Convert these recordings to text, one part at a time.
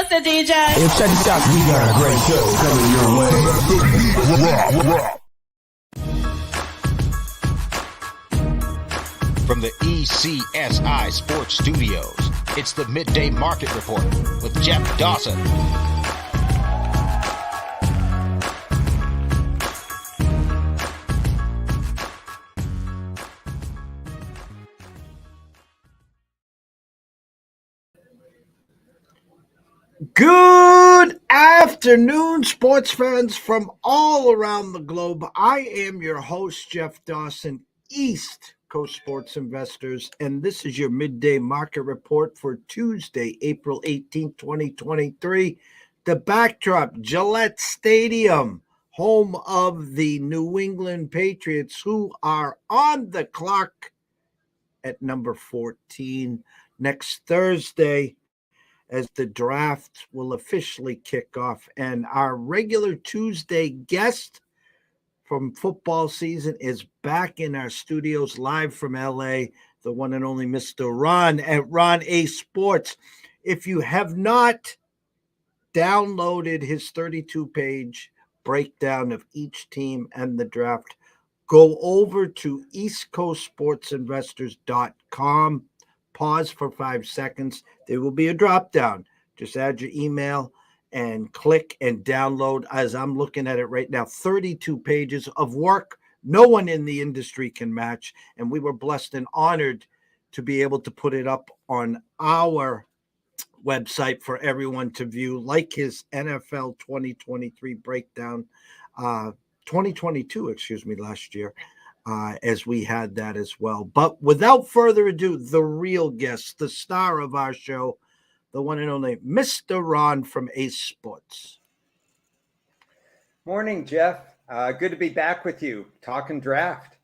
Mr. DJ. Hey, check this out. We got a great show coming your way. From the ECSI Sports Studios, it's the Midday Market Report with Jeff Dawson. Good afternoon, sports fans from all around the globe. I am your host, Jeff Dawson, East Coast Sports Investors, and this is your Midday Market Report for Tuesday, April 18th, 2023. The backdrop, Gillette Stadium, home of the New England Patriots, who are on the clock at number 14 next Thursday, as the draft will officially kick off. And our regular Tuesday guest from football season is back in our studios live from LA, the one and only Mr. Ron at Ron A Sports. If you have not downloaded his 32-page breakdown of each team and the draft, go over to eastcoastsportsinvestors.com. Pause for 5 seconds. There will be a drop down. Just add your email and click and download. As I'm looking at it right now, 32 pages of work no one in the industry can match. And we were blessed and honored to be able to put it up on our website for everyone to view, like his NFL 2023 breakdown, 2022, last year. As we had that as well. But without further ado, the real guest, the star of our show, the one and only Mr. Ron from Ace Sports. Morning, Jeff. Good to be back with you, talking draft.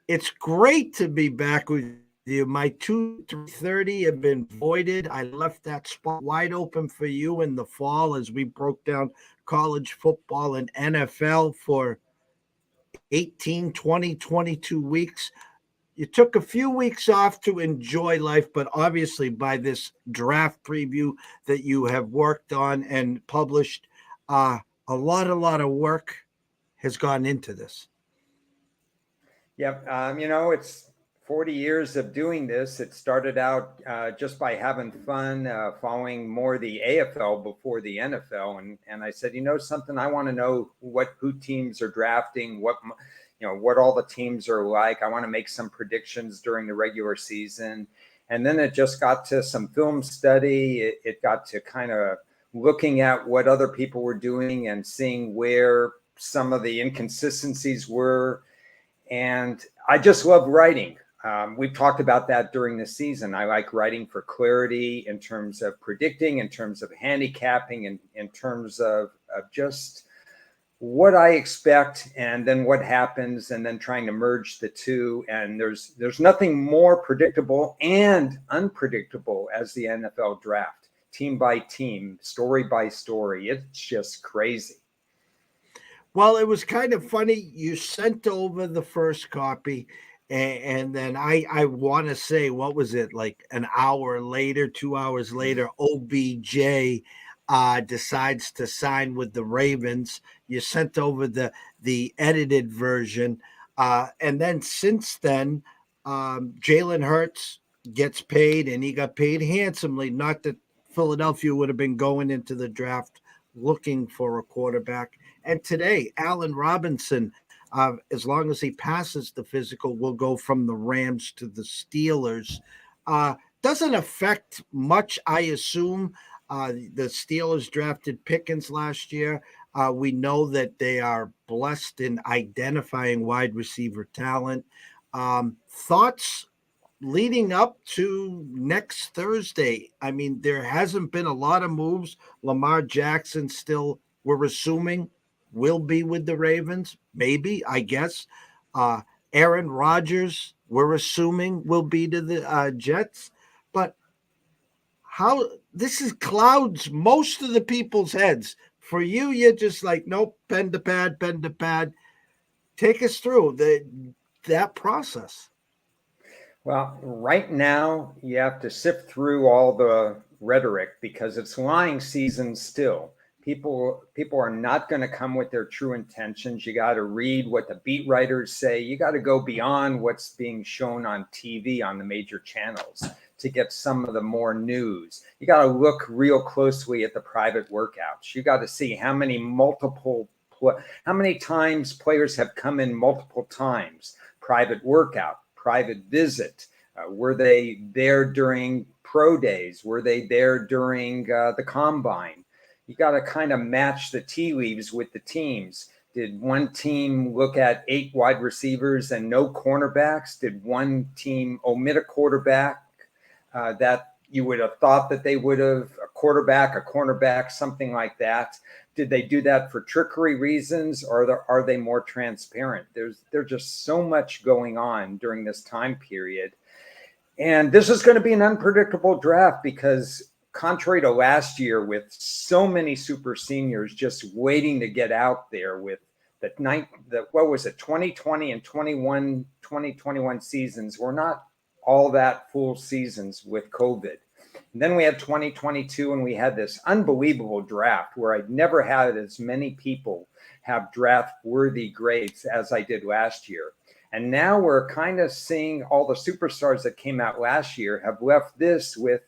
It's great to be back with you. My 2-3:30 have been voided. I left that spot wide open for you in the fall as we broke down college football and NFL for 18, 20, 22 weeks. You took a few weeks off to enjoy life, but obviously by this draft preview that you have worked on and published, a lot of work has gone into this. Yep. It's 40 years of doing this. It started out just by having fun, following more the AFL before the NFL. And I said, something, I want to know who teams are drafting, what all the teams are like. I want to make some predictions during the regular season. And then it just got to some film study. It got to kind of looking at what other people were doing and seeing where some of the inconsistencies were. And I just love writing. We've talked about that during the season. I like writing for clarity in terms of predicting, in terms of handicapping, and in terms of just what I expect and then what happens, and then trying to merge the two. And there's nothing more predictable and unpredictable as the NFL draft, team by team, story by story. It's just crazy. Well, it was kind of funny. You sent over the first copy. And then I want to say, what was it, like an hour later, 2 hours later, OBJ decides to sign with the Ravens. You sent over the edited version. And then since then, Jalen Hurts gets paid, and he got paid handsomely. Not that Philadelphia would have been going into the draft looking for a quarterback. And today, Allen Robinson, as long as he passes the physical, will go from the Rams to the Steelers. Doesn't affect much, I assume. The Steelers drafted Pickens last year. We know that they are blessed in identifying wide receiver talent. Thoughts leading up to next Thursday? I mean, there hasn't been a lot of moves. Lamar Jackson still, we're assuming, will be with the Ravens, maybe, I guess. Aaron Rodgers, we're assuming, will be to the Jets. But how this is clouds most of the people's heads. For you, you're just like, nope, pen to pad. Take us through that process. Well, right now, you have to sift through all the rhetoric because it's lying season still. People are not going to come with their true intentions. You got to read what the beat writers say. You got to go beyond what's being shown on TV on the major channels to get some of the more news. You got to look real closely at the private workouts. You got to see how many times players have come in multiple times. Private workout, private visit. Were they there during pro days? Were they there during the combine? You got to kind of match the tea leaves with the teams. Did one team look at 8 wide receivers and no cornerbacks? Did one team omit a quarterback that you would have thought that they would have, a quarterback, a cornerback, something like that? Did they do that for trickery reasons, or are they more transparent? There's just so much going on during this time period. And this is going to be an unpredictable draft because contrary to last year with so many super seniors just waiting to get out there with the 2020 and 2021 seasons were not all that full seasons with COVID. And then we had 2022 and we had this unbelievable draft where I'd never had as many people have draft worthy grades as I did last year. And now we're kind of seeing all the superstars that came out last year have left this with,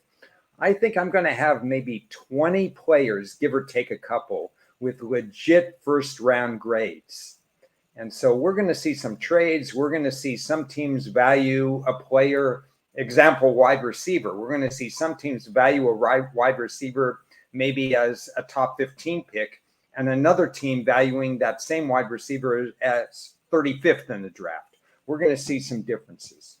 I think I'm going to have maybe 20 players, give or take a couple, with legit first round grades. And so we're going to see some trades. We're going to see some teams value a player, example, wide receiver. We're going to see some teams value a wide receiver maybe as a top 15 pick, and another team valuing that same wide receiver as 35th in the draft. We're going to see some differences.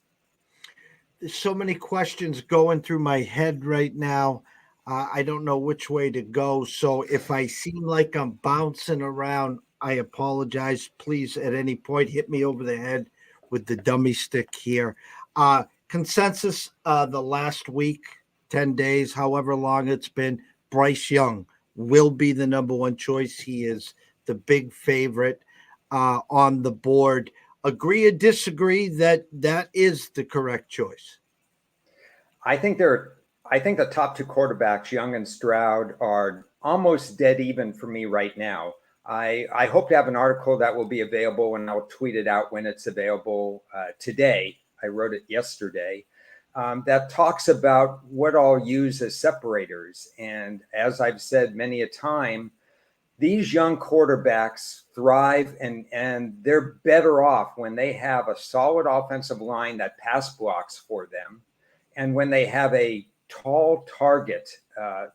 There's so many questions going through my head right now. I don't know which way to go. So if I seem like I'm bouncing around, I apologize. Please, at any point, hit me over the head with the dummy stick here. Consensus the last week, 10 days, however long it's been, Bryce Young will be the number one choice. He is the big favorite on the board. Agree or disagree that is the correct choice? I think the top 2 quarterbacks, Young and Stroud, are almost dead even for me right now. I hope to have an article that will be available, and I'll tweet it out when it's available today. I wrote it yesterday. That talks about what I'll use as separators. And as I've said many a time, these young quarterbacks thrive and they're better off when they have a solid offensive line that pass blocks for them. And when they have a tall target, a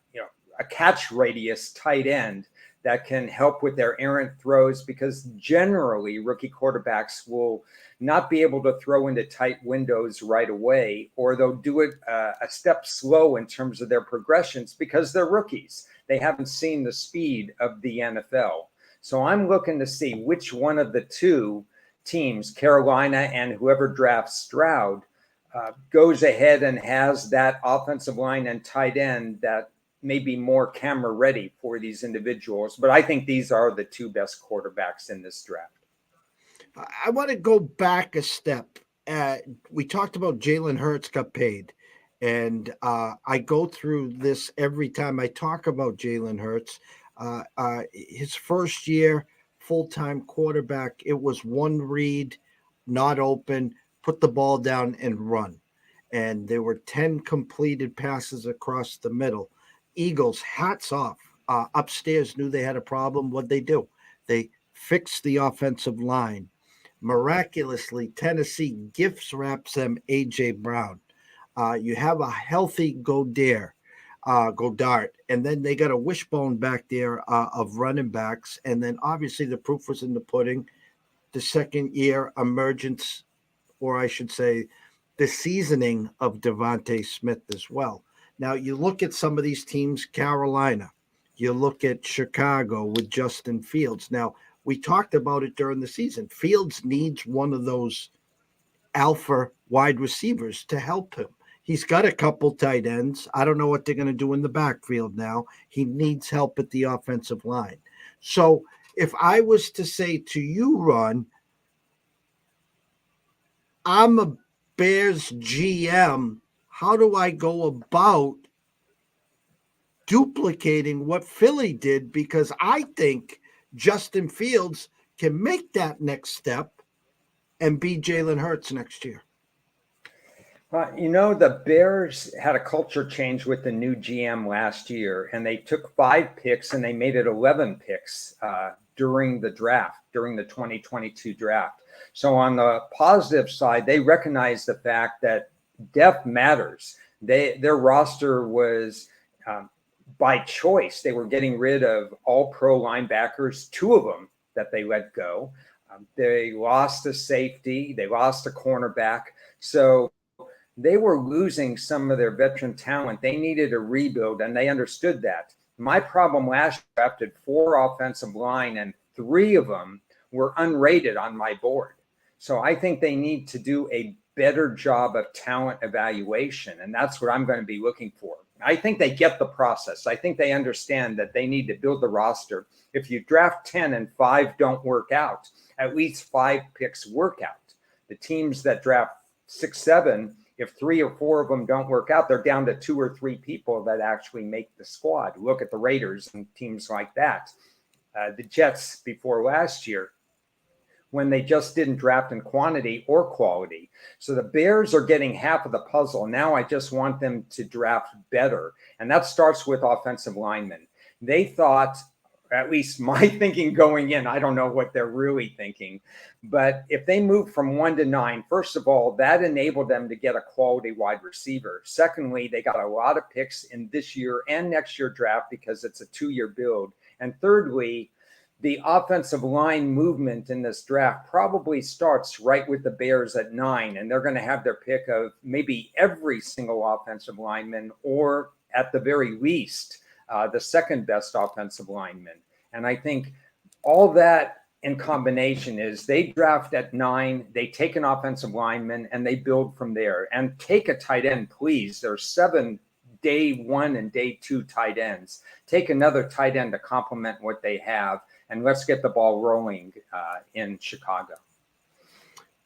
catch radius tight end that can help with their errant throws, because generally rookie quarterbacks will not be able to throw into tight windows right away, or they'll do it a step slow in terms of their progressions because they're rookies. They haven't seen the speed of the NFL. So I'm looking to see which one of the 2 teams, Carolina and whoever drafts Stroud, goes ahead and has that offensive line and tight end that may be more camera ready for these individuals. But I think these are the 2 best quarterbacks in this draft. I want to go back a step. We talked about Jalen Hurts got paid. And I go through this every time I talk about Jalen Hurts. His first year, full-time quarterback, it was one read, not open, put the ball down and run. And there were 10 completed passes across the middle. Eagles, hats off. Upstairs knew they had a problem. What'd they do? They fixed the offensive line. Miraculously, Tennessee gifts wraps them A.J. Brown. You have a healthy Goddard, and then they got a wishbone back there of running backs. And then obviously the proof was in the pudding. The second year emergence, or I should say, the seasoning of Devontae Smith as well. Now you look at some of these teams, Carolina, you look at Chicago with Justin Fields. Now we talked about it during the season. Fields needs one of those alpha wide receivers to help him. He's got a couple tight ends. I don't know what they're going to do in the backfield now. He needs help at the offensive line. So if I was to say to you, Ron, I'm a Bears GM, how do I go about duplicating what Philly did, because I think Justin Fields can make that next step and be Jalen Hurts next year. The Bears had a culture change with the new GM last year, and they took 5 picks and they made it 11 picks during the draft, during the 2022 draft. So on the positive side, they recognized the fact that depth matters. Their roster was by choice. They were getting rid of all pro linebackers, 2 of them that they let go. They lost a safety. They lost a cornerback. So they were losing some of their veteran talent. They needed a rebuild, and they understood that. My problem last year, drafted 4 offensive line, and 3 of them were unrated on my board. So I think they need to do a better job of talent evaluation, and that's what I'm going to be looking for. I think they get the process. I think they understand that they need to build the roster. If you draft 10 and 5 don't work out, at least 5 picks work out. The teams that draft 6, 7, if 3 or 4 of them don't work out, they're down to 2 or 3 people that actually make the squad. Look at the Raiders and teams like that. The Jets before last year, when they just didn't draft in quantity or quality. So the Bears are getting half of the puzzle. Now I just want them to draft better. And that starts with offensive linemen. They thought, at least my thinking going in, I don't know what they're really thinking, but if they moved from 1 to 9, first of all, that enabled them to get a quality wide receiver. Secondly, they got a lot of picks in this year and next year draft because it's a 2-year build. And thirdly, the offensive line movement in this draft probably starts right with the Bears at 9, and they're going to have their pick of maybe every single offensive lineman, or at the very least, the second best offensive lineman. And I think all that in combination is they draft at 9, they take an offensive lineman, and they build from there. And take a tight end, please. There's 7 day 1 and day 2 tight ends. Take another tight end to complement what they have, and let's get the ball rolling in Chicago.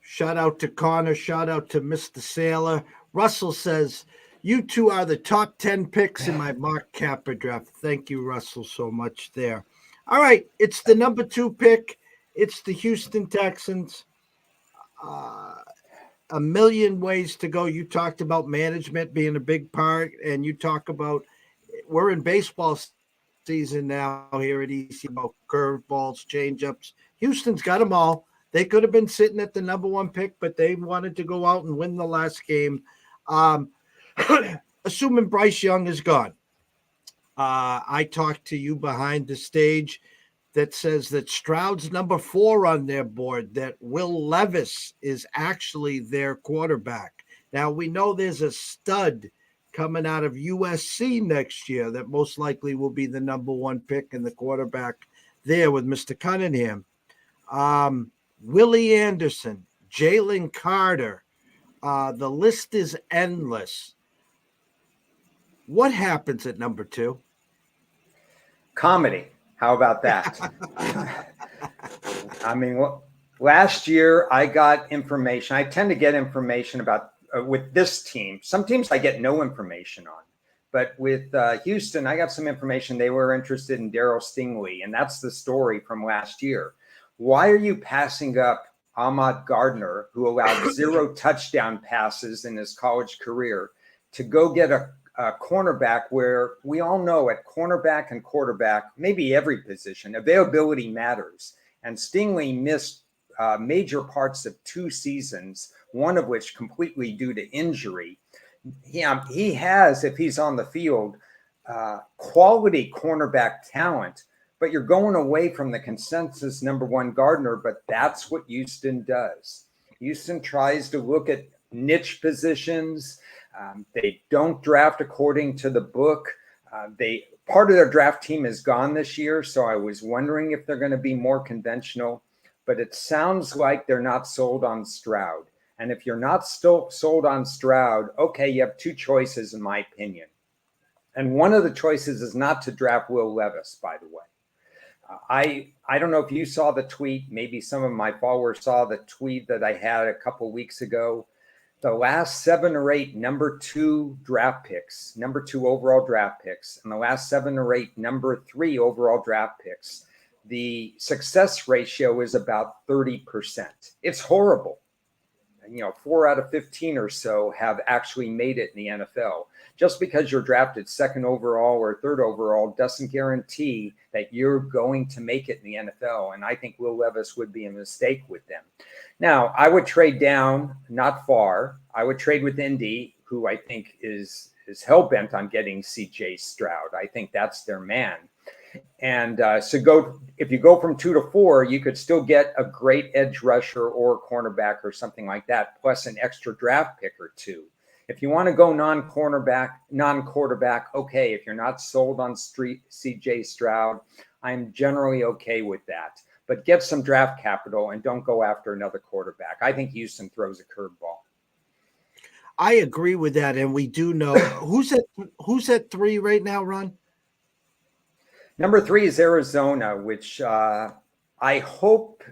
Shout out to Connor. Shout out to Mr. Sailor. Russell says, you 2 are the top 10 picks in my Mark Capper draft. Thank you, Russell, so much there. All right, it's the number 2 pick. It's the Houston Texans. A million ways to go. You talked about management being a big part, and you talk about we're in baseball season now here at EC, about curveballs, changeups. Houston's got them all. They could have been sitting at the number 1 pick, but they wanted to go out and win the last game. Assuming Bryce Young is gone. I talked to you behind the stage that says that Stroud's number 4 on their board, that Will Levis is actually their quarterback. Now, we know there's a stud coming out of USC next year that most likely will be the number 1 pick in the quarterback there with Mr. Cunningham. Willie Anderson, Jalen Carter. The list is endless. What happens at number 2? Comedy. How about that? I mean, last year I got information. I tend to get information about with this team. Some teams I get no information on. But with Houston, I got some information. They were interested in Darryl Stingley, and that's the story from last year. Why are you passing up Ahmad Gardner, who allowed 0 touchdown passes in his college career, to go get a cornerback, where we all know at cornerback and quarterback, maybe every position, availability matters. And Stingley missed major parts of 2 seasons, one of which completely due to injury. He has, if he's on the field, quality cornerback talent, but you're going away from the consensus number 1 Gardner, but that's what Houston does. Houston tries to look at niche positions. They don't draft according to the book. Part of their draft team is gone this year, so I was wondering if they're going to be more conventional, but it sounds like they're not sold on Stroud. And if you're not still sold on Stroud, okay, you have 2 choices, in my opinion. And one of the choices is not to draft Will Levis, by the way. I don't know if you saw the tweet. Maybe some of my followers saw the tweet that I had a couple weeks ago. The last 7 or 8 number 2 draft picks, number 2 overall draft picks, and the last 7 or 8 number 3 overall draft picks, the success ratio is about 30%. It's horrible. 4 out of 15 or so have actually made it in the NFL. Just because you're drafted 2nd overall or 3rd overall doesn't guarantee that you're going to make it in the NFL. And I think Will Levis would be a mistake with them. Now, I would trade down, not far. I would trade with Indy, who I think is hell-bent on getting CJ Stroud. I think that's their man. And if you go from 2 to 4, you could still get a great edge rusher or cornerback or something like that, plus an extra draft pick or 2. If you want to go non-quarterback, okay. If you're not sold on CJ Stroud, I'm generally okay with that. But get some draft capital and don't go after another quarterback. I think Houston throws a curveball. I agree with that, and we do know who's at 3 right now, Ron? Number 3 is Arizona, which I hope.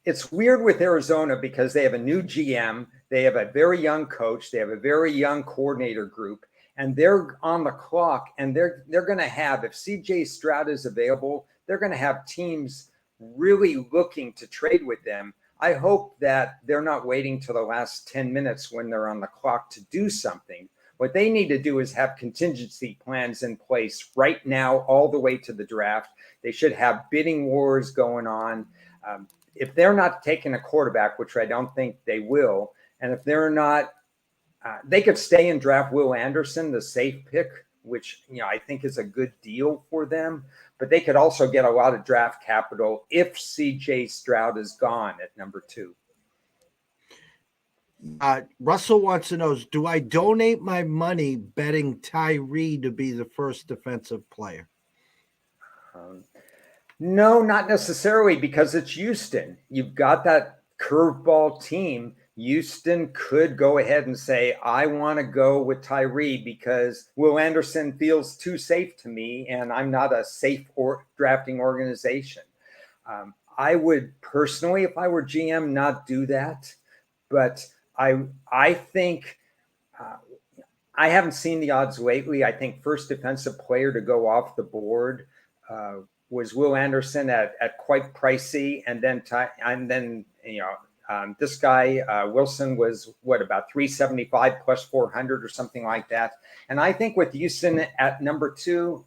It's weird with Arizona because they have a new GM, they have a very young coach, they have a very young coordinator group, and they're on the clock. And they're going to have, if CJ Stroud is available, they're going to have teams really looking to trade with them. I hope that they're not waiting till the last 10 minutes when they're on the clock to do something. What they need to do is have contingency plans in place right now, all the way to the draft. They should have bidding wars going on. If they're not taking a quarterback, which I don't think they will, and if they're not, they could stay and draft Will Anderson, the safe pick, which I think is a good deal for them. But they could also get a lot of draft capital if CJ Stroud is gone at number 2. Russell wants to know, do I donate my money betting Tyree to be the first defensive player? No, not necessarily, because it's Houston. You've got that curveball team. Houston could go ahead and say, I want to go with Tyree because Will Anderson feels too safe to me, and I'm not a safe drafting organization. I would personally, if I were GM, not do that. But I think I haven't seen the odds lately. I think first defensive player to go off the board was Will Anderson at quite pricey, and then this guy Wilson was about 375 plus 400 or something like that. And I think with Houston at number 2,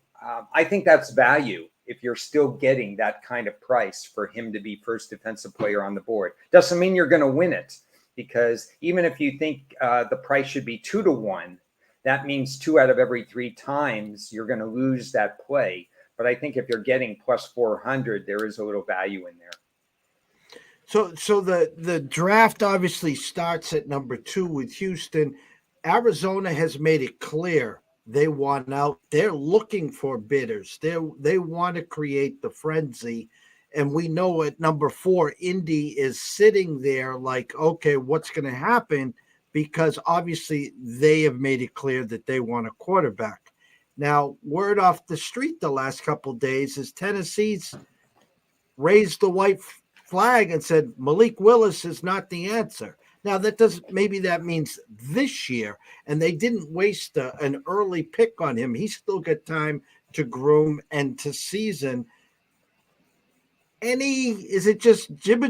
I think that's value. If you're still getting that kind of price for him to be first defensive player on the board, doesn't mean you're going to win it. Because even if you think the price should be 2 to 1, that means 2 out of every 3 times you're going to lose that play. But I think if you're getting plus 400, there is a little value in there. So the draft obviously starts at number 2 with Houston. Arizona has made it clear they want out. They're looking for bidders. They want to create the frenzy. And we know at number 4, Indy is sitting there like, okay, what's going to happen? Because obviously they have made it clear that they want a quarterback. Now, word off the street the last couple of days is Tennessee's raised the white flag and said Malik Willis is not the answer. Now, maybe that means this year, and they didn't waste an early pick on him. He's still got time to groom and to season. Is it just jibber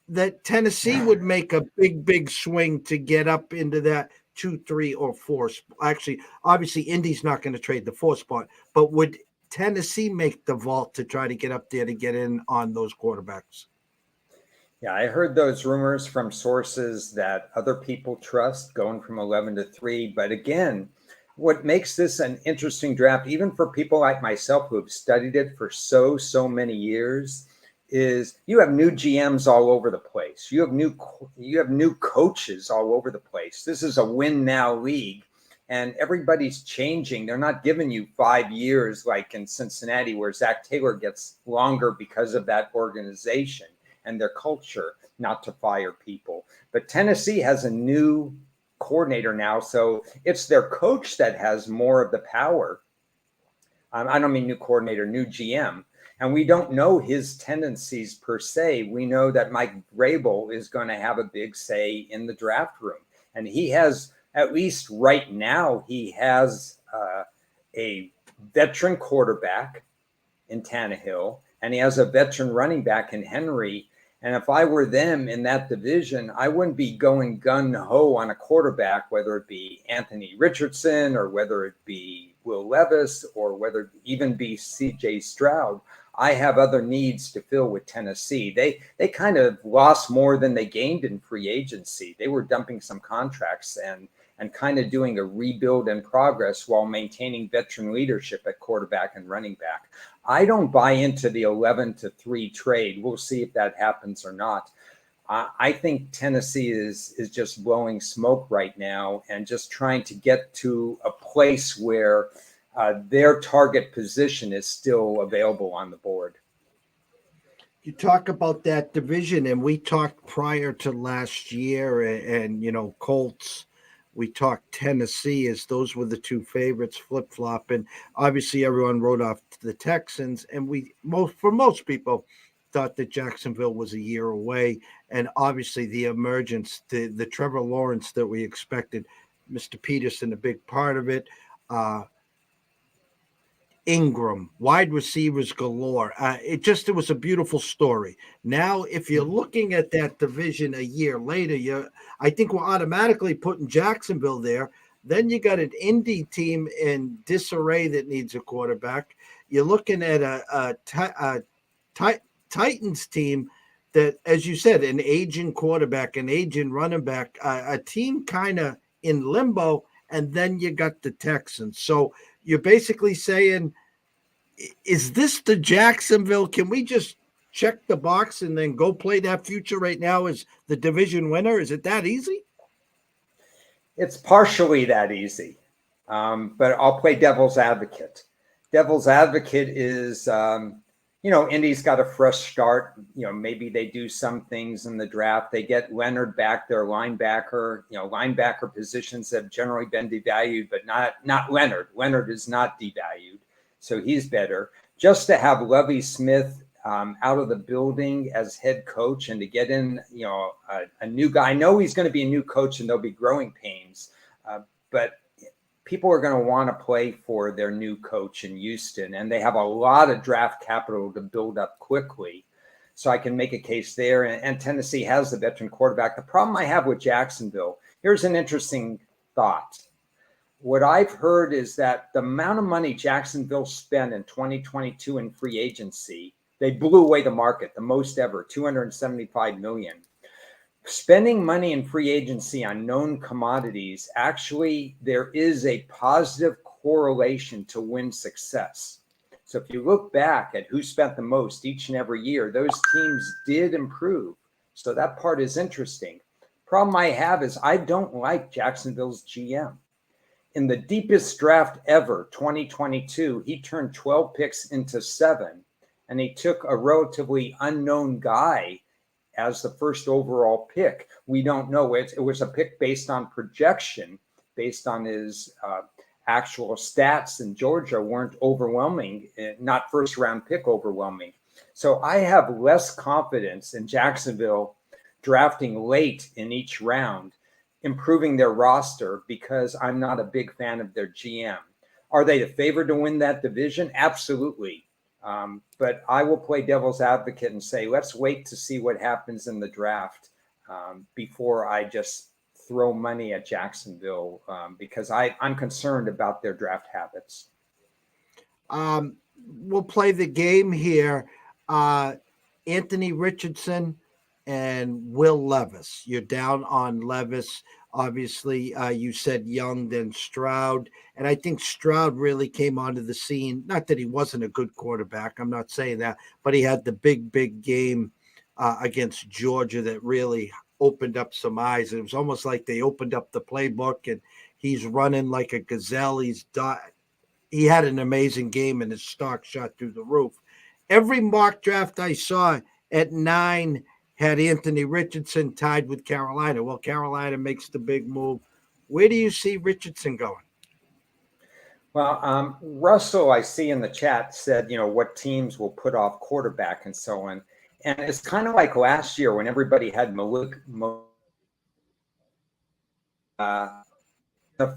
that Tennessee would make a big swing to get up into that 2, 3, or 4? Actually, obviously, Indy's not going to trade the 4 spot, but would Tennessee make the vault to try to get up there to get in on those quarterbacks? Yeah, I heard those rumors from sources that other people trust going from 11 to 3. But again, what makes this an interesting draft, even for people like myself who have studied it for so many years, is you have new GMs all over the place. You have new coaches all over the place. This is a win now league, and everybody's changing. They're not giving you 5 years like in Cincinnati, where Zach Taylor gets longer because of that organization and their culture not to fire people. But Tennessee has a new coordinator now, so it's their coach that has more of the power. I don't mean new coordinator, new GM. And we don't know his tendencies per se. We know that Mike Vrabel is going to have a big say in the draft room. And he has, at least right now, he has a veteran quarterback in Tannehill, and he has a veteran running back in Henry. And if I were them in that division, I wouldn't be going gun-ho on a quarterback, whether it be Anthony Richardson or whether it be Will Levis or whether it even be C.J. Stroud. I have other needs to fill with Tennessee. They kind of lost more than they gained in free agency. They were dumping some contracts and kind of doing a rebuild in progress while maintaining veteran leadership at quarterback and running back. I don't buy into the 11-3 trade. We'll see if that happens or not. I think Tennessee is just blowing smoke right now and just trying to get to a place where their target position is still available on the board. You talk about that division, and we talked prior to last year, and Colts. We talked Tennessee as those were the two favorites, flip-flop, and obviously everyone wrote off the Texans, and for most people thought that Jacksonville was a year away, and obviously the emergence, the Trevor Lawrence that we expected, Mr. Peterson, a big part of it. Ingram, wide receivers galore. It was a beautiful story. Now, if you're looking at that division a year later, I think we're automatically putting Jacksonville there. Then you got an Indy team in disarray that needs a quarterback. You're looking at a Titans team that, as you said, an aging quarterback, an aging running back, a team kind of in limbo, and then you got the Texans. So you're basically saying, is this the Jacksonville? Can we just check the box and then go play that future right now as the division winner? Is it that easy? It's partially that easy, but I'll play devil's advocate. Devil's advocate is, Indy's got a fresh start. Maybe they do some things in the draft. They get Leonard back, their linebacker. Linebacker positions have generally been devalued, but not Leonard. Leonard is not devalued, so he's better. Just to have Lovie Smith out of the building as head coach and to get in, a new guy. I know he's going to be a new coach and there'll be growing pains, but people are going to want to play for their new coach in Houston, and they have a lot of draft capital to build up quickly. So I can make a case there. And Tennessee has the veteran quarterback. The problem I have with Jacksonville, here's an interesting thought. What I've heard is that the amount of money Jacksonville spent in 2022 in free agency, they blew away the market, the most ever, $275 million. Spending money in free agency on known commodities, actually, there is a positive correlation to win success. So if you look back at who spent the most each and every year, those teams did improve. So that part is interesting. Problem I have is I don't like Jacksonville's GM. In the deepest draft ever, 2022, he turned 12 picks into 7, and he took a relatively unknown guy as the first overall pick. We don't know. It was a pick based on projection, based on his actual stats in Georgia weren't overwhelming, not first round pick overwhelming. So I have less confidence in Jacksonville drafting late in each round, improving their roster, because I'm not a big fan of their GM. Are they the favorite to win that division? Absolutely. But I will play devil's advocate and say, let's wait to see what happens in the draft before I just throw money at Jacksonville, because I'm concerned about their draft habits. We'll play the game here. Anthony Richardson and Will Levis. You're down on Levis. Obviously, you said Young, then Stroud. And I think Stroud really came onto the scene. Not that he wasn't a good quarterback. I'm not saying that. But he had the big game against Georgia that really opened up some eyes. It was almost like they opened up the playbook, and he's running like a gazelle. He had an amazing game, and his stock shot through the roof. Every mock draft I saw at 9 had Anthony Richardson tied with Carolina. Well, Carolina makes the big move. Where do you see Richardson going? Well, Russell, I see in the chat said, what teams will put off quarterback and so on. And it's kind of like last year when everybody had the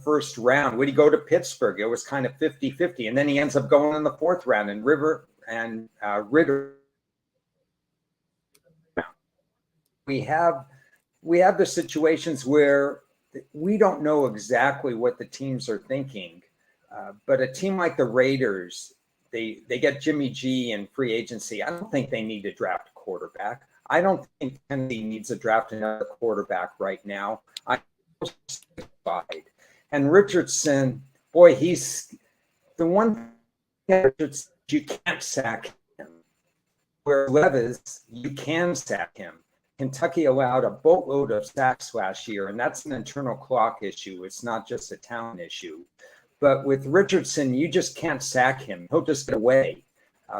first round. Would he go to Pittsburgh? It was kind of 50-50. And then he ends up going in the fourth round, and Ritter. We have the situations where we don't know exactly what the teams are thinking. But a team like the Raiders, they get Jimmy G in free agency. I don't think they need to draft a quarterback. I don't think Tennessee needs to draft another quarterback right now. I'm satisfied. And Richardson, boy, he's the one thing you can't sack him. Where Levis, you can sack him. Kentucky allowed a boatload of sacks last year, and that's an internal clock issue. It's not just a talent issue. But with Richardson, you just can't sack him. He'll just get away.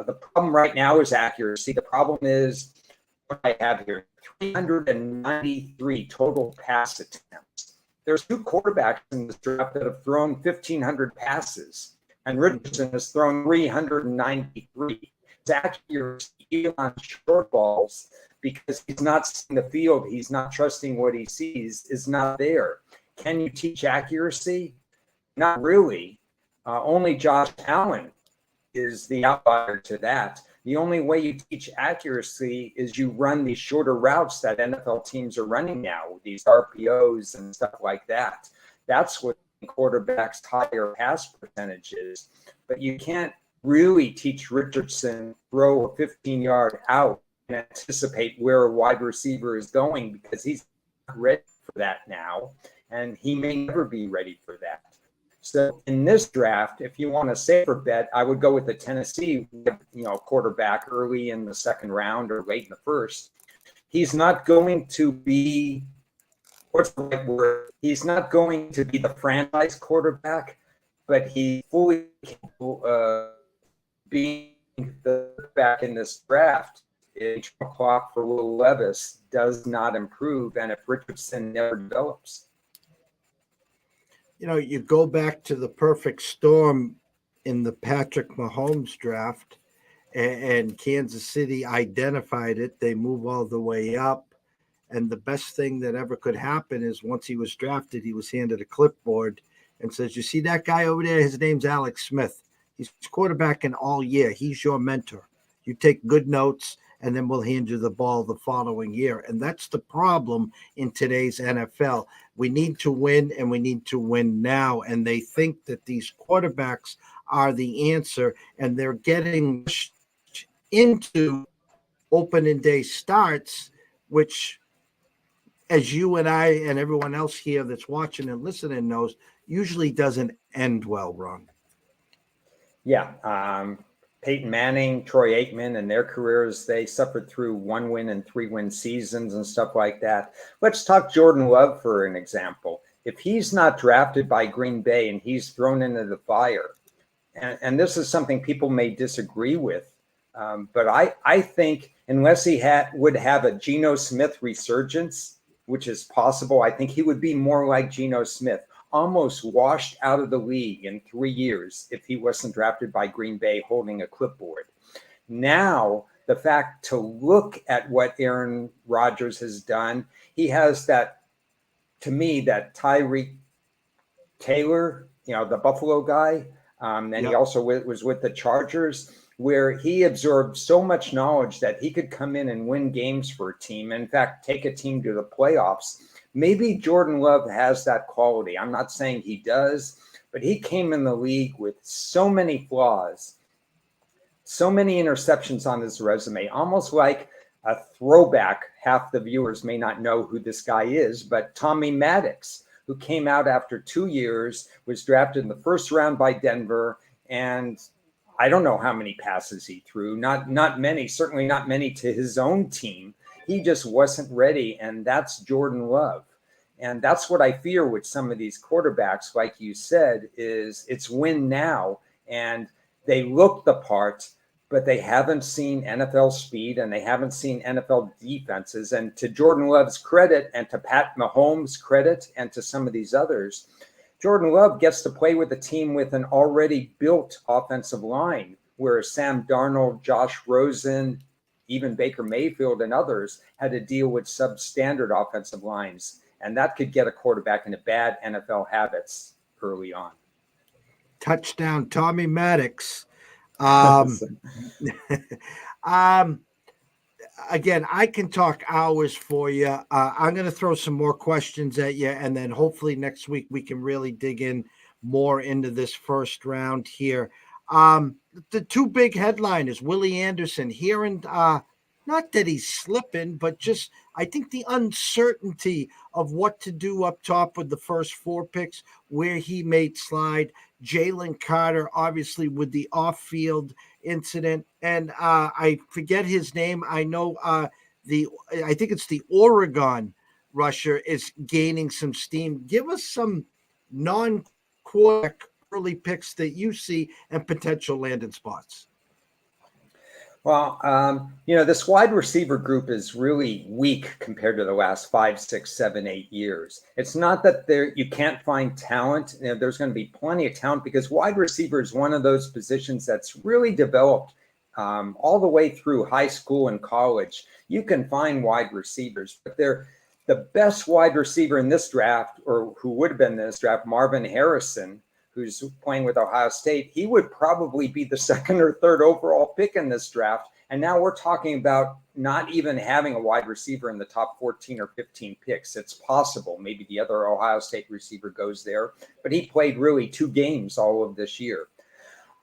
The problem right now is accuracy. The problem is what I have here, 393 total pass attempts. There's 2 quarterbacks in this draft that have thrown 1,500 passes, and Richardson has thrown 393. His accuracy on short balls, because he's not seeing the field, he's not trusting what he sees, is not there. Can you teach accuracy? Not really. Only Josh Allen is the outlier to that. The only way you teach accuracy is you run these shorter routes that NFL teams are running now, these RPOs and stuff like that. That's what quarterbacks' higher pass percentages. But you can't really teach Richardson throw a 15-yard out and anticipate where a wide receiver is going, because he's not ready for that now, and he may never be ready for that. So in this draft, if you want a safer bet, I would go with the Tennessee, quarterback early in the second round or late in the first. He's not going to be, what's the right word? He's not going to be the franchise quarterback, but he fully capable of being the back in this draft. If clock for Will Levis does not improve, and if Richardson never develops. You go back to the perfect storm in the Patrick Mahomes draft, and Kansas City identified it. They move all the way up. And the best thing that ever could happen is once he was drafted, he was handed a clipboard and says, you see that guy over there? His name's Alex Smith. He's quarterbacking all year. He's your mentor. You take good notes, and then we'll hand you the ball the following year. And that's the problem in today's NFL. We need to win, and we need to win now. And they think that these quarterbacks are the answer, and they're getting into opening day starts, which, as you and I and everyone else here that's watching and listening knows, usually doesn't end well, Ron. Yeah. Peyton Manning, Troy Aikman, and their careers, they suffered through 1-win and 3-win seasons and stuff like that. Let's talk Jordan Love for an example. If he's not drafted by Green Bay and he's thrown into the fire, and this is something people may disagree with, but I think unless he would have a Geno Smith resurgence, which is possible, I think he would be more like Geno Smith, almost washed out of the league in 3 years if he wasn't drafted by Green Bay holding a clipboard. Now, the fact to look at what Aaron Rodgers has done, he has that, to me, that Tyreek Taylor, the Buffalo guy, and he also was with the Chargers, where he absorbed so much knowledge that he could come in and win games for a team, in fact, take a team to the playoffs. Maybe Jordan Love has that quality. I'm not saying he does, but he came in the league with so many flaws, so many interceptions on his resume, almost like a throwback. Half the viewers may not know who this guy is, but Tommy Maddox, who came out after 2 years, was drafted in the first round by Denver, and I don't know how many passes he threw. Not many, certainly not many to his own team. He just wasn't ready, and that's Jordan Love. And that's what I fear with some of these quarterbacks, like you said, is it's win now, and they look the part, but they haven't seen NFL speed, and they haven't seen NFL defenses. And to Jordan Love's credit, and to Pat Mahomes' credit, and to some of these others, Jordan Love gets to play with a team with an already built offensive line, whereas Sam Darnold, Josh Rosen, even Baker Mayfield and others had to deal with substandard offensive lines. And that could get a quarterback into bad NFL habits early on. Touchdown, Tommy Maddox. Um, again, I can talk hours for you. I'm going to throw some more questions at you, and then hopefully next week we can really dig in more into this first round here. The two big headliners, Willie Anderson here, and not that he's slipping, but just I think the uncertainty of what to do up top with the first 4 picks, where he may slide. Jalen Carter, obviously, with the off-field incident, and I forget his name. I know I think it's the Oregon rusher is gaining some steam. Give us some non-quarterback early picks that you see and potential landing spots. Well, this wide receiver group is really weak compared to the last 5, 6, 7, 8 years. It's not that you can't find talent. There's going to be plenty of talent because wide receiver is one of those positions that's really developed all the way through high school and college. You can find wide receivers, but they're the best wide receiver in this draft, or who would have been in this draft, Marvin Harrison, who's playing with Ohio State. He would probably be the 2nd or 3rd overall pick in this draft. And now we're talking about not even having a wide receiver in the top 14 or 15 picks. It's possible. Maybe the other Ohio State receiver goes there, but he played really 2 games all of this year.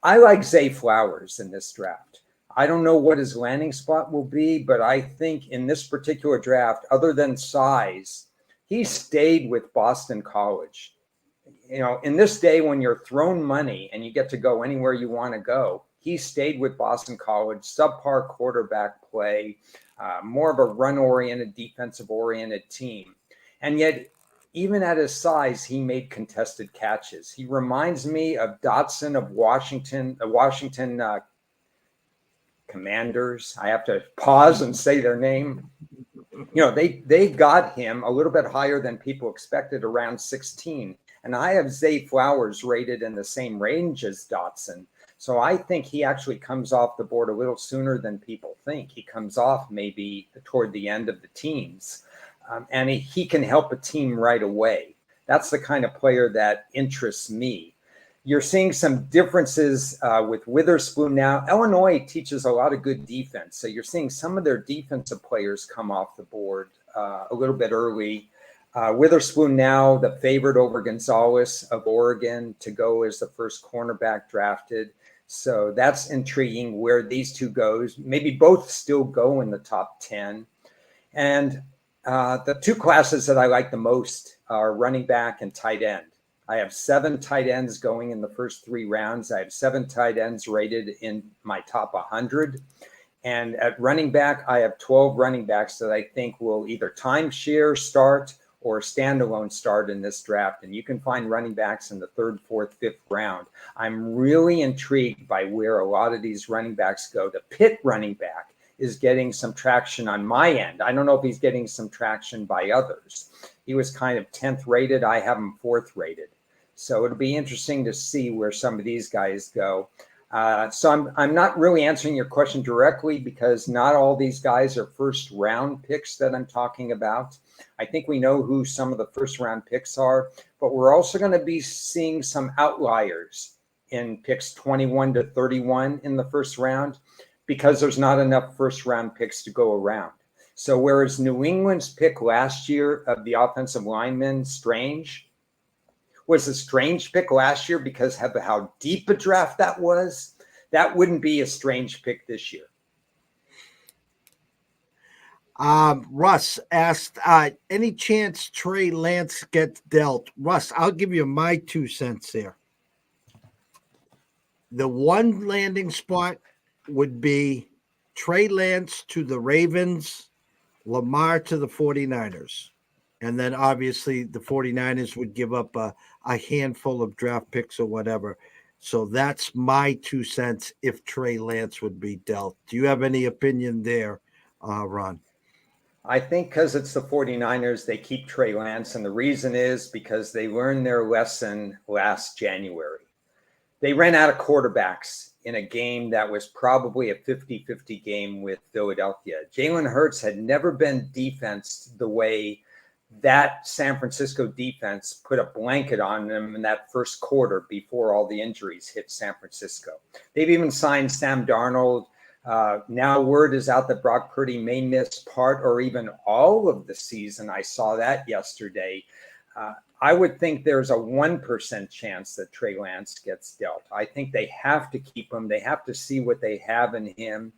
I like Zay Flowers in this draft. I don't know what his landing spot will be, but I think in this particular draft, other than size, he stayed with Boston College. In this day when you're thrown money and you get to go anywhere you want to go, he stayed with Boston College, subpar quarterback play, more of a run-oriented, defensive-oriented team. And yet, even at his size, he made contested catches. He reminds me of Dotson of Washington Commanders. I have to pause and say their name. They got him a little bit higher than people expected, around 16. And I have Zay Flowers rated in the same range as Dotson. So I think he actually comes off the board a little sooner than people think. He comes off maybe toward the end of the teams. And he can help a team right away. That's the kind of player that interests me. You're seeing some differences with Witherspoon now. Illinois teaches a lot of good defense. So you're seeing some of their defensive players come off the board a little bit early. Witherspoon now the favorite over Gonzalez of Oregon to go as the first cornerback drafted. So that's intriguing where these two goes. Maybe both still go in the top 10. And the 2 classes that I like the most are running back and tight end. I have 7 tight ends going in the first 3 rounds. I have 7 tight ends rated in my top 100. And at running back, I have 12 running backs that I think will either timeshare start or standalone start in this draft. And you can find running backs in the 3rd, 4th, 5th round. I'm really intrigued by where a lot of these running backs go. The Pitt running back is getting some traction on my end. I don't know if he's getting some traction by others. He was kind of 10th rated. I have him 4th rated. So it'll be interesting to see where some of these guys go. So I'm not really answering your question directly because not all these guys are first round picks that I'm talking about. I think we know who some of the first round picks are, but we're also going to be seeing some outliers in picks 21 to 31 in the first round because there's not enough first round picks to go around. So whereas New England's pick last year of the offensive lineman, Strange, was a strange pick last year because of how deep a draft that was, that wouldn't be a strange pick this year. Russ asked, any chance Trey Lance gets dealt? Russ, I'll give you my 2 cents here. The one landing spot would be Trey Lance to the Ravens, Lamar to the 49ers. And then obviously the 49ers would give up a handful of draft picks or whatever. So that's my 2 cents if Trey Lance would be dealt. Do you have any opinion there, Ron? I think because it's the 49ers, they keep Trey Lance. And the reason is because they learned their lesson last January. They ran out of quarterbacks in a game that was probably a 50-50 game with Philadelphia. Jalen Hurts had never been defensed the way that San Francisco defense put a blanket on them in that first quarter before all the injuries hit San Francisco. They've even signed Sam Darnold. Now word is out that Brock Purdy may miss part or even all of the season. I saw that yesterday. I would think there's a 1% chance that Trey Lance gets dealt. I think they have to keep him. They have to see what they have in him.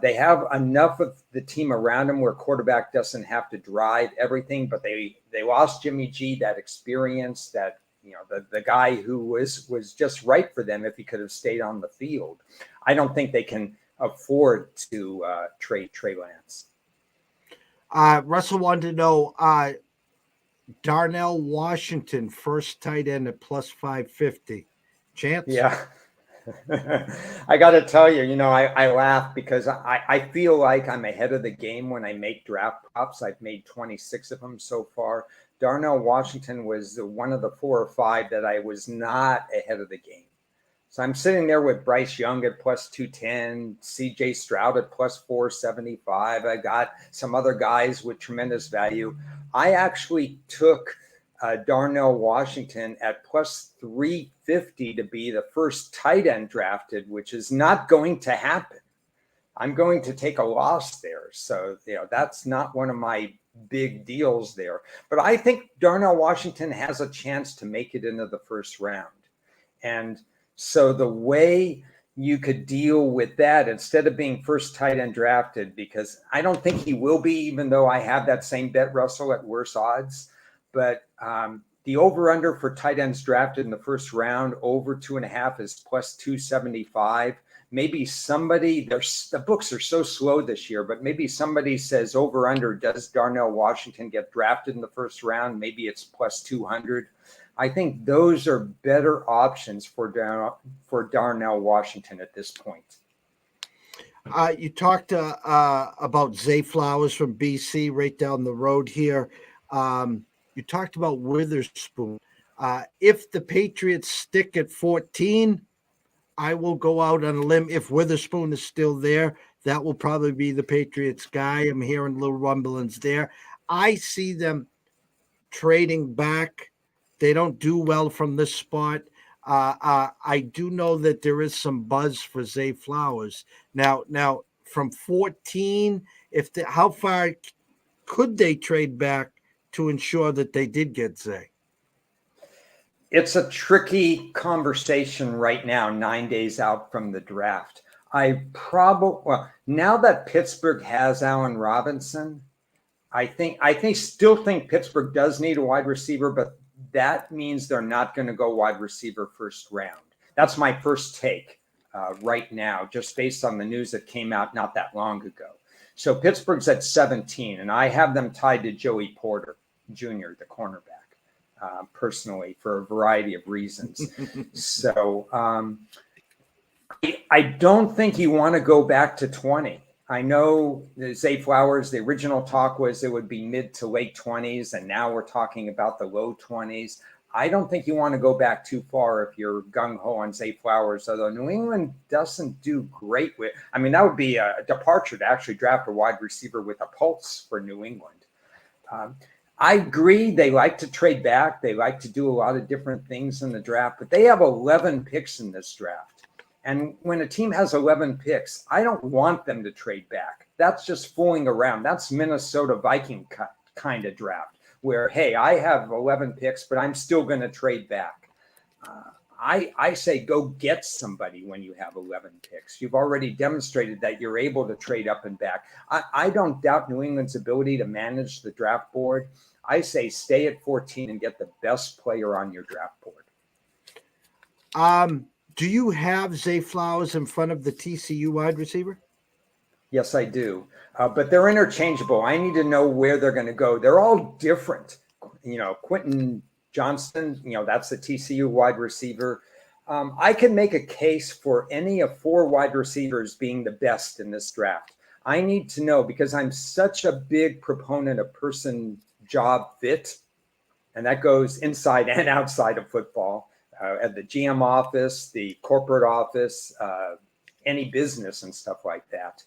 They have enough of the team around him where quarterback doesn't have to drive everything, but they lost Jimmy G, that experience, that, you know, the guy who was just right for them if he could have stayed on the field. I don't think they can afford to trade Trey Lance. Russell wanted to know, Darnell Washington, first tight end at plus 550. Chance? Yeah. I got to tell you, I laugh because I feel like I'm ahead of the game when I make draft props. I've made 26 of them so far. Darnell Washington was one of the 4 or 5 that I was not ahead of the game. So I'm sitting there with Bryce Young at plus 210, CJ Stroud at plus 475. I got some other guys with tremendous value. I actually took Darnell Washington at plus 350 to be the first tight end drafted, which is not going to happen. I'm going to take a loss there. So, that's not one of my big deals there. But I think Darnell Washington has a chance to make it into the first round. And so the way you could deal with that, instead of being first tight end drafted, because I don't think he will be, even though I have that same bet, Russell, at worse odds. But the over-under for tight ends drafted in the first round, over 2.5 is plus 275. Maybe somebody, the books are so slow this year, but maybe somebody says over-under, does Darnell Washington get drafted in the first round? Maybe it's plus 200. I think those are better options for Darnell Washington at this point. You talked about Zay Flowers from BC right down the road here. You talked about Witherspoon. If the Patriots stick at 14, I will go out on a limb. If Witherspoon is still there, that will probably be the Patriots guy. I'm hearing little rumblings there. I see them trading back. They don't do well from this spot. I do know that there is some buzz for Zay Flowers. Now from 14, how far could they trade back to ensure that they did get Zay? It's a tricky conversation right now, 9 days out from the draft. Now that Pittsburgh has Allen Robinson, I still think Pittsburgh does need a wide receiver, but that means they're not going to go wide receiver first round. That's my first take right now, just based on the news that came out not that long ago. So Pittsburgh's at 17, and I have them tied to Joey Porter Jr., the cornerback, personally, for a variety of reasons. So I don't think you want to go back to 20. I know Zay Flowers, the original talk was it would be mid to late 20s, and now we're talking about the low 20s. I don't think you want to go back too far if you're gung-ho on Zay Flowers, although New England doesn't do great with – that would be a departure to actually draft a wide receiver with a pulse for New England. I agree they like to trade back. They like to do a lot of different things in the draft, but they have 11 picks in this draft. And when a team has 11 picks, I don't want them to trade back. That's just fooling around. That's Minnesota Viking kind of draft where, hey, I have 11 picks, but I'm still going to trade back. I say go get somebody when you have 11 picks. You've already demonstrated that you're able to trade up and back. I don't doubt New England's ability to manage the draft board. I say stay at 14 and get the best player on your draft board. Do you have Zay Flowers in front of the TCU wide receiver? Yes, I do. But they're interchangeable. I need to know where they're going to go. They're all different. Quentin Johnston, that's the TCU wide receiver. I can make a case for any of 4 wide receivers being the best in this draft. I need to know, because I'm such a big proponent of person job fit, and that goes inside and outside of football, at the GM office, the corporate office, any business and stuff like that.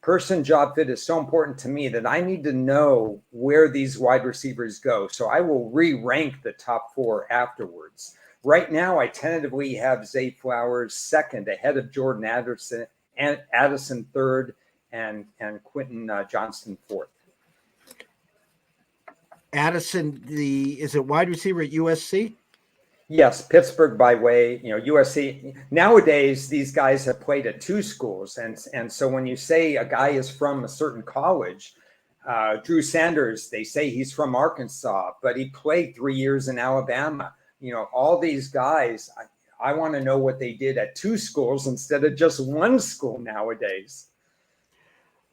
Person job fit is so important to me that I need to know where these wide receivers go. So I will re-rank the top 4 afterwards. Right now, I tentatively have Zay Flowers second, ahead of Jordan Addison third, and Quentin Johnston fourth. Addison, is it wide receiver at USC? Yes, Pittsburgh by way, USC. Nowadays, these guys have played at 2 schools. And so when you say a guy is from a certain college, Drew Sanders, they say he's from Arkansas, but he played 3 years in Alabama. All these guys, I want to know what they did at 2 schools instead of just 1 school nowadays.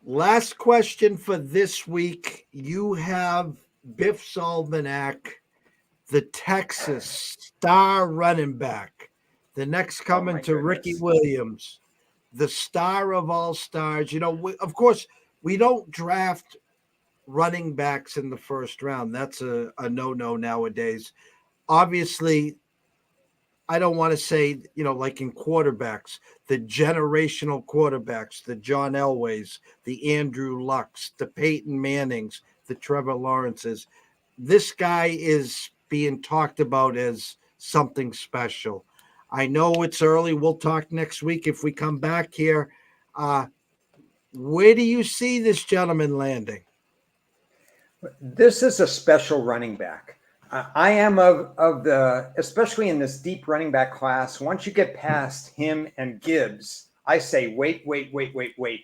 Last question for this week. You have Biff Solmanek, the Texas star running back, the next coming to Ricky Williams, the star of all stars. Of course, we don't draft running backs in the first round. That's a no-no nowadays. Obviously, I don't want to say, like in quarterbacks, the generational quarterbacks, the John Elways, the Andrew Lucks, the Peyton Mannings, the Trevor Lawrences. This guy is being talked about as something special. I know it's early. We'll talk next week if we come back here. Where do you see this gentleman landing? This is a special running back. I am of the, especially in this deep running back class, once you get past him and Gibbs, I say wait,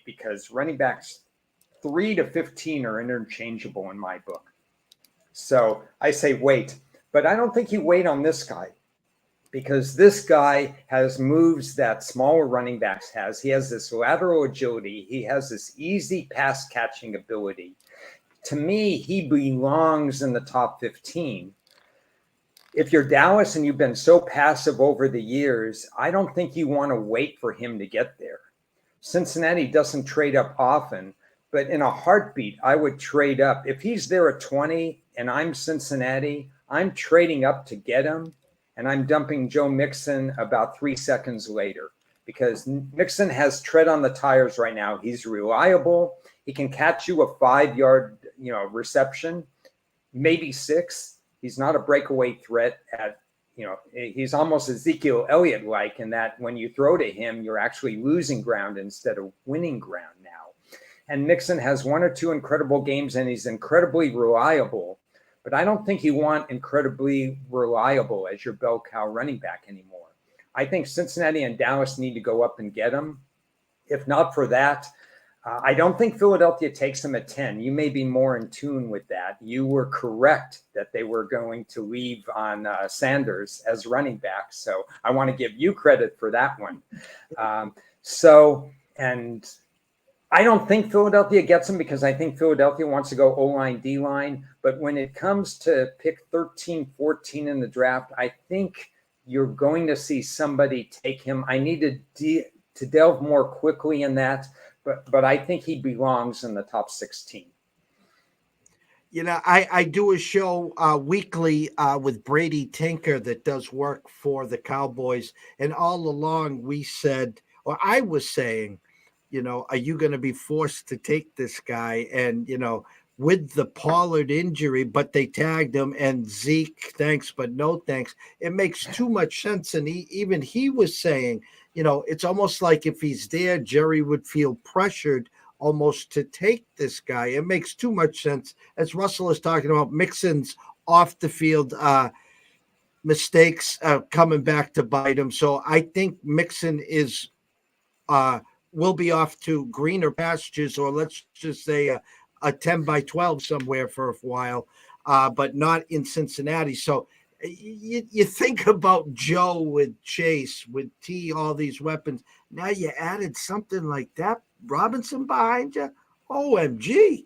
because running backs 3 to 15 are interchangeable in my book. So I say wait, but I don't think you wait on this guy, because this guy has moves that smaller running backs has. He has this lateral agility. He has this easy pass catching ability. To me, he belongs in the top 15. If you're Dallas and you've been so passive over the years, I don't think you want to wait for him to get there. Cincinnati doesn't trade up often, but in a heartbeat, I would trade up. If he's there at 20 and I'm Cincinnati, I'm trading up to get him, and I'm dumping Joe Mixon about 3 seconds later, because Mixon has tread on the tires right now. He's reliable. He can catch you a 5-yard, reception, maybe 6. He's not a breakaway threat he's almost Ezekiel Elliott-like in that when you throw to him, you're actually losing ground instead of winning ground now. And Mixon has 1 or 2 incredible games, and he's incredibly reliable. But I don't think you want incredibly reliable as your bell cow running back anymore. I think Cincinnati and Dallas need to go up and get him. If not for that, I don't think Philadelphia takes him at 10. You may be more in tune with that. You were correct that they were going to leave on Sanders as running back. So I want to give you credit for that one. And I don't think Philadelphia gets him, because I think Philadelphia wants to go O-line, D-line. But when it comes to pick 13, 14 in the draft, I think you're going to see somebody take him. I need to delve more quickly in that. But I think he belongs in the top 16. I do a show weekly with Brady Tinker that does work for the Cowboys. And all along we said, or I was saying, are you going to be forced to take this guy? And, with the Pollard injury, but they tagged him, and Zeke, thanks, but no thanks. It makes too much sense. And even he was saying, it's almost like if he's there, Jerry would feel pressured almost to take this guy. It makes too much sense. As Russell is talking about, Mixon's off the field mistakes coming back to bite him. So I think Mixon will be off to greener pastures, or let's just say a 10 by 12 somewhere for a while, but not in Cincinnati. So you think about Joe with Chase, with T, all these weapons. Now you added something like that, Robinson behind you. OMG.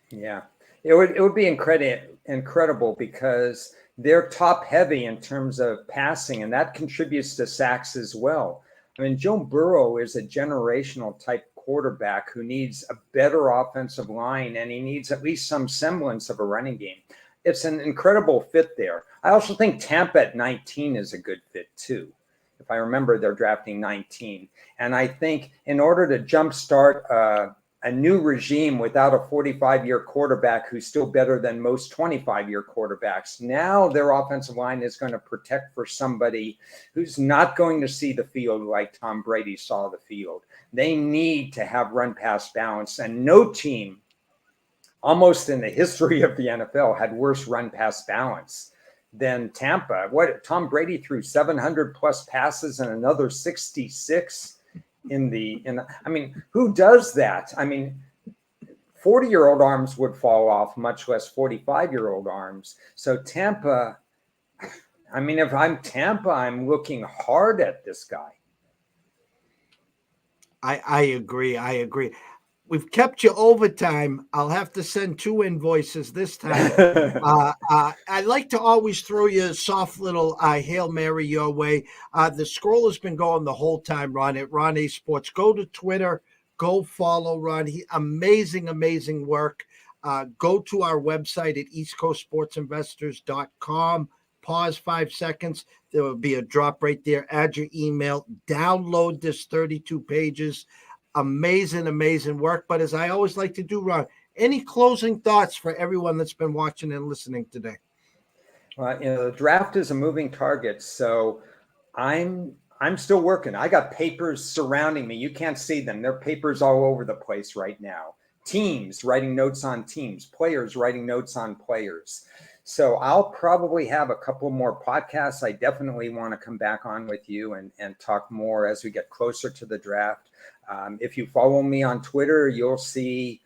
Yeah, it would be incredible, because they're top heavy in terms of passing, and that contributes to sacks as well. I mean, Joe Burrow is a generational type quarterback who needs a better offensive line, and he needs at least some semblance of a running game. It's an incredible fit there. I also think Tampa at 19 is a good fit too. If I remember, they're drafting 19. And I think in order to jumpstart a new regime without a 45-year quarterback who's still better than most 25-year quarterbacks, now their offensive line is going to protect for somebody who's not going to see the field like Tom Brady saw the field. They need to have run-pass balance, and no team almost in the history of the NFL had worse run-pass balance than Tampa. Tom Brady threw 700 plus passes and another 66 I mean, who does that? I mean, 40-year-old arms would fall off, much less 45-year-old arms. So Tampa, I mean, if I'm Tampa, I'm looking hard at this guy. I agree. We've kept you overtime. I'll have to send 2 invoices this time. I like to always throw you a soft little Hail Mary your way. The scroll has been going the whole time, Ron, at Ron A Sports. Go to Twitter. Go follow Ron. Amazing work. Go to our website at eastcoastsportsinvestors.com. Pause 5 seconds. There will be a drop right there. Add your email. Download this 32 pages. Amazing work. But as I always like to do, Ron, any closing thoughts for everyone that's been watching and listening today? Well, the draft is a moving target, so I'm still working. I got papers surrounding me. You can't see them. There are papers all over the place right now. Teams writing notes on teams, players writing notes on players. So I'll probably have a couple more podcasts. I definitely want to come back on with you and talk more as we get closer to the draft. If you follow me on Twitter, you'll see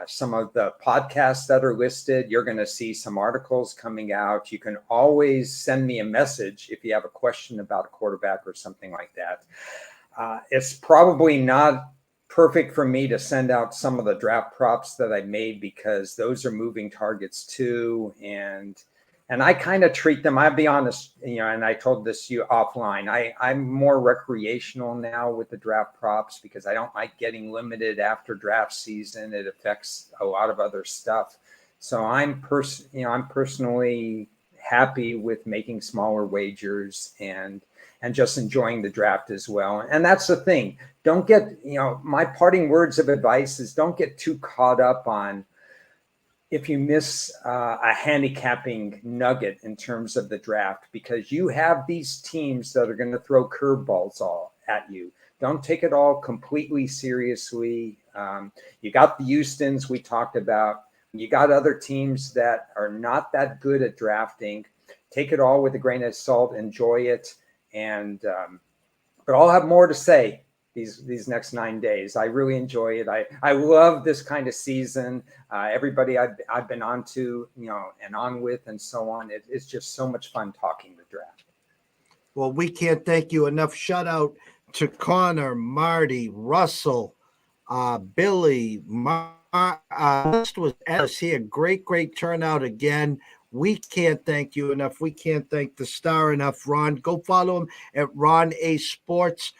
some of the podcasts that are listed. You're going to see some articles coming out. You can always send me a message if you have a question about a quarterback or something like that. It's probably not perfect for me to send out some of the draft props that I made because those are moving targets too. And I kind of treat them, I'll be honest, and I told this to you offline, I'm more recreational now with the draft props because I don't like getting limited after draft season. It affects a lot of other stuff. So I'm personally happy with making smaller wagers and just enjoying the draft as well. And that's the thing. Don't get, my parting words of advice is don't get too caught up on if you miss a handicapping nugget in terms of the draft, because you have these teams that are going to throw curveballs all at you. Don't take it all completely seriously. You got the Houstons we talked about. You got other teams that are not that good at drafting. Take it all with a grain of salt. Enjoy it. But I'll have more to say these next 9 days. I really enjoy it. I love this kind of season. Everybody I've been on to, and on with and so on. It's just so much fun talking the draft. Well, we can't thank you enough. Shout out to Connor, Marty, Russell, Billy, this was Ellis here. Great turnout again. We can't thank you enough. We can't thank the star enough, Ron. Go follow him at Ron A Sports.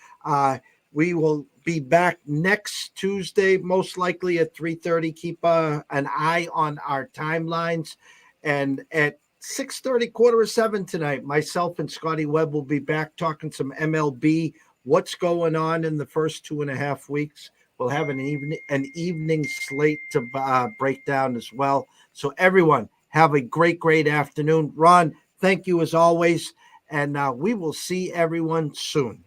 We will be back next Tuesday, most likely at 3:30. Keep an eye on our timelines. And at 6:30, 6:45 tonight, myself and Scotty Webb will be back talking some MLB, what's going on in the first 2.5 weeks. We'll have an evening slate to break down as well. So everyone, have a great afternoon. Ron, thank you as always. And we will see everyone soon.